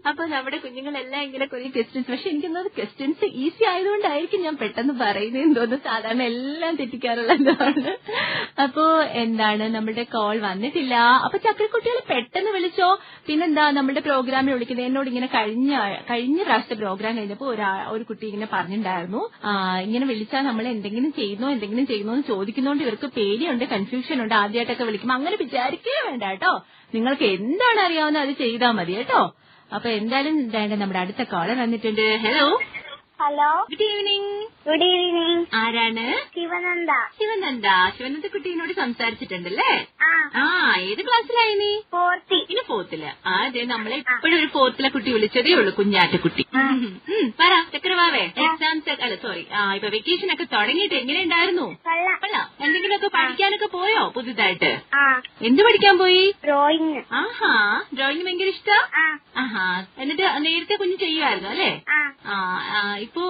അപ്പൊ നമ്മുടെ കുഞ്ഞുങ്ങളെല്ലാം ഇങ്ങനെ കുറെ ക്വസ്റ്റ്യൻസ്, പക്ഷെ എനിക്കൊന്നത് ക്വസ്റ്റ്യൻസ് ഈസി ആയതുകൊണ്ടായിരിക്കും ഞാൻ പെട്ടെന്ന് പറയുന്നതെന്ന് തോന്നുന്നു. സാധാരണ എല്ലാം തെറ്റിക്കാറുള്ളതാണ്. അപ്പോ എന്താണ് നമ്മുടെ കോൾ വന്നിട്ടില്ല. അപ്പൊ ചക്രക്കുട്ടികളെ പെട്ടെന്ന് വിളിച്ചോ. പിന്നെന്താ നമ്മുടെ പ്രോഗ്രാമിൽ വിളിക്കുന്നത്. എന്നോട് ഇങ്ങനെ കഴിഞ്ഞ പ്രാവശ്യത്തെ പ്രോഗ്രാം കഴിഞ്ഞപ്പോ ഒരു കുട്ടി ഇങ്ങനെ പറഞ്ഞിട്ടുണ്ടായിരുന്നു, ഇങ്ങനെ വിളിച്ചാൽ നമ്മൾ എന്തെങ്കിലും ചെയ്യുന്നോ എന്ന് ചോദിക്കുന്നോണ്ട് ഇവർക്ക് പേടിയുണ്ട്, കൺഫ്യൂഷൻ ഉണ്ട്, ആദ്യമായിട്ടൊക്കെ വിളിക്കുമ്പോൾ. അങ്ങനെ വിചാരിക്കേ വേണ്ട കേട്ടോ. നിങ്ങൾക്ക് എന്താണ് അറിയാവുന്നത് അത് ചെയ്താൽ മതി കേട്ടോ. അപ്പൊ എന്തായാലും നമ്മുടെ അടുത്ത കോളർ വന്നിട്ടുണ്ട്. Hello good evening. ആരാണ്? ശിവനന്ദ കുട്ടീനോട് സംസാരിച്ചിട്ടുണ്ടല്ലേ? ഏത് ക്ലാസ്സിലായി നീ? ഇനി ഫോർത്തില്. അതെ, നമ്മളെ ഇപ്പോഴും ഒരു ഫോർത്തിലെ കുട്ടി വിളിച്ചതേ ഉള്ളൂ, കുഞ്ഞാറ്റക്കുട്ടി. പറ ചക്രവാവേ, എക്സാംസ് അല്ല സോറി, ഇപ്പൊ വെക്കേഷൻ ഒക്കെ തുടങ്ങിയിട്ട് എങ്ങനെയുണ്ടായിരുന്നു? എന്തെങ്കിലുമൊക്കെ പഠിക്കാനൊക്കെ പോയോ പുതുതായിട്ട്? എന്ത് പഠിക്കാൻ പോയി? ഡ്രോയിങ്. ആഹാ, ഡ്രോയിങ് ഭയങ്കര ഇഷ്ടം. ആഹാ, എന്നിട്ട് നേരത്തെ കുഞ്ഞ് ചെയ്യുമായിരുന്നു അല്ലേ? ഇപ്പൊ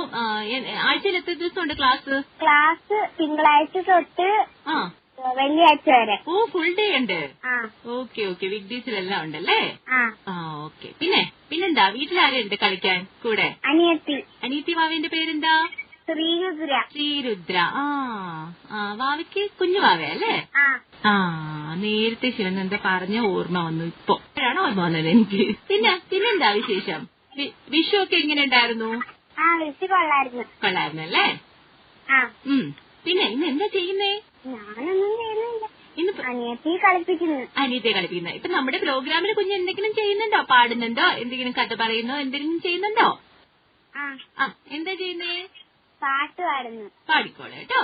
ആഴ്ചയിൽ എത്ര ദിവസമുണ്ട് ക്ലാസ്? തിങ്കളാഴ്ച തൊട്ട് വെള്ളിയാഴ്ച വരെ. ഓ, ഫുൾ ഡേ ഉണ്ട്. ഓക്കെ വീക്ക് ഡേയ്സിലെല്ലാം ഉണ്ടല്ലേ? ഓക്കെ. പിന്നെന്താ, വീട്ടിലാരുണ്ട് കളിക്കാൻ കൂടെ? അനിയത്തി. വാവേന്റെ പേരെന്താ? ശ്രീരുദ്ര. വാവയ്ക്ക് കുഞ്ഞു വാവ അല്ലേ? നേരത്തെ ശിവനന്ദ പറഞ്ഞ ഓർമ്മ വന്നു. ഇപ്പോഴാണ് ഓർമ്മ വന്നത് എനിക്ക്. പിന്നെന്താ വിശേഷം? വിഷു ഒക്കെ എങ്ങനെ ഉണ്ടായിരുന്നു? കൊള്ളായിരുന്നല്ലേ? പിന്നെ ഇന്ന് എന്താ ചെയ്യുന്നേ? ഞാനൊന്നും ചെയ്യുന്നില്ല, അനിയത്തിയെ കളിപ്പിക്കുന്ന. ഇപ്പൊ നമ്മുടെ പ്രോഗ്രാമിൽ കുഞ്ഞ് എന്തെങ്കിലും ചെയ്യുന്നുണ്ടോ? പാടുന്നുണ്ടോ? എന്തെങ്കിലും കഥ പറയുന്നോ? എന്തെങ്കിലും ചെയ്യുന്നുണ്ടോ? എന്താ ചെയ്യുന്നേ? പാട്ട് പാടുന്നു. പാടിക്കോളെ കേട്ടോ.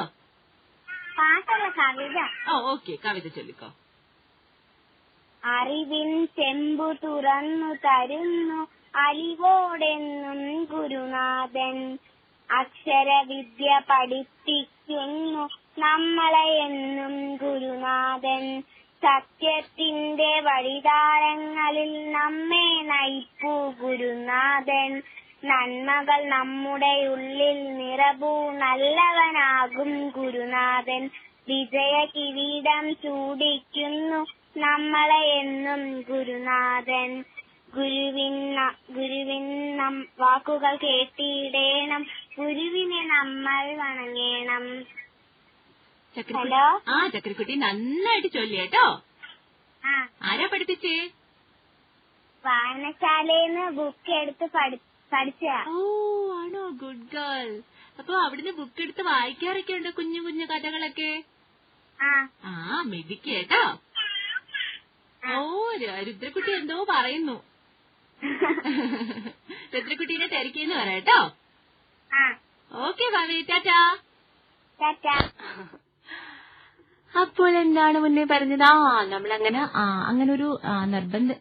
പാട്ടല്ല, കവിത. ഓക്കെ, കവിത ചൊല്ലിക്കോ. അറിവിൻ ചെമ്പു തുറന്നു തരുന്നു അലിവോടെന്നും ഗുരുനാഥൻ, അക്ഷരവിദ്യ പഠിപ്പിക്കുന്നു നമ്മളെ എന്നും ഗുരുനാഥൻ, സത്യത്തിന്റെ വഴിതാരങ്ങളിൽ നമ്മെ നയിപ്പു ഗുരുനാഥൻ, നന്മകൾ നമ്മുടെ ഉള്ളിൽ നിറവൂ നല്ലവനാകും ഗുരുനാഥൻ, വിജയ കിരീടം ചൂടിക്കുന്നു നമ്മളെ എന്നും ഗുരുനാഥൻ, ഗുരുവിൻ വാക്കുകൾ കേട്ടിടേണം, ഗുരുവിനെ നമ്മൾ വണങ്ങേണം. ഹലോ. ചക്രക്കുട്ടി നന്നായിട്ട് ചൊല്ലിയേട്ടോ. ആരാ പഠിപ്പിച്ചേ? വായനശാലയിന്ന് ബുക്ക് എടുത്ത് പഠിച്ച. ആണോ? Good girl. അപ്പൊ അവിടുന്ന് ബുക്ക് എടുത്ത് വായിക്കാറൊക്കെ ഉണ്ടോ? കുഞ്ഞു കുഞ്ഞു കഥകളൊക്കെ? മെതിക്കേട്ടോ. രുദ്രക്കുട്ടി എന്തോ പറയുന്നു. രുദ്രക്കുട്ടീനെ തിരക്കിന്ന് പറയട്ടോ. ഓക്കെ ഭാവി, ടാറ്റാ. അപ്പോൾ എന്താണ് മുന്നേ പറഞ്ഞത്? നമ്മളങ്ങനെ ഒരു നിർബന്ധം